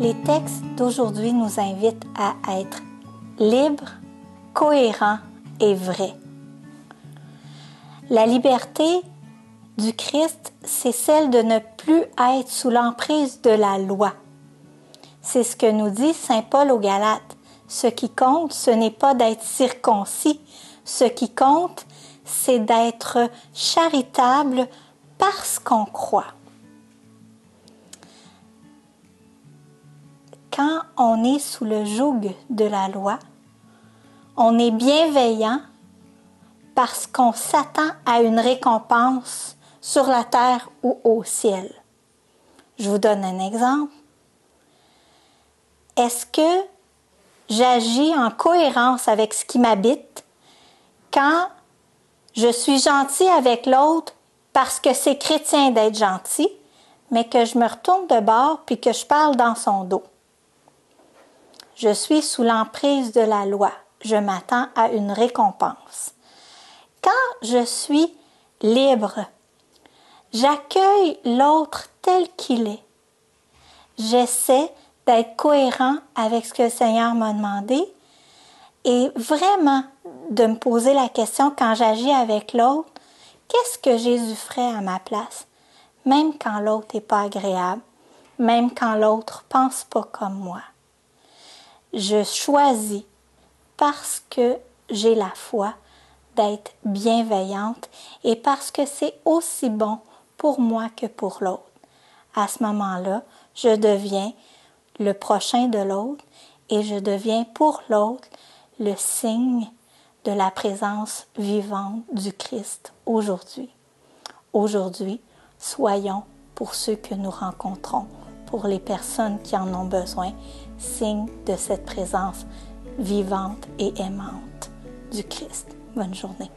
Les textes d'aujourd'hui nous invitent à être libres, cohérents et vrais. La liberté du Christ, c'est celle de ne plus être sous l'emprise de la loi. C'est ce que nous dit saint Paul aux Galates. Ce qui compte, ce n'est pas d'être circoncis. Ce qui compte, c'est d'être charitable parce qu'on croit. Quand on est sous le joug de la loi, on est bienveillant parce qu'on s'attend à une récompense sur la terre ou au ciel. Je vous donne un exemple. Est-ce que j'agis en cohérence avec ce qui m'habite quand je suis gentil avec l'autre parce que c'est chrétien d'être gentil, mais que je me retourne de bord puis que je parle dans son dos? Je suis sous l'emprise de la loi. Je m'attends à une récompense. Quand je suis libre, j'accueille l'autre tel qu'il est. J'essaie d'être cohérent avec ce que le Seigneur m'a demandé et vraiment de me poser la question quand j'agis avec l'autre, qu'est-ce que Jésus ferait à ma place? Même quand l'autre n'est pas agréable, même quand l'autre ne pense pas comme moi. Je choisis, parce que j'ai la foi, d'être bienveillante et parce que c'est aussi bon pour moi que pour l'autre. À ce moment-là, je deviens le prochain de l'autre et je deviens pour l'autre le signe de la présence vivante du Christ aujourd'hui. Aujourd'hui, soyons pour ceux que nous rencontrons, pour les personnes qui en ont besoin, signe de cette présence vivante et aimante du Christ. Bonne journée.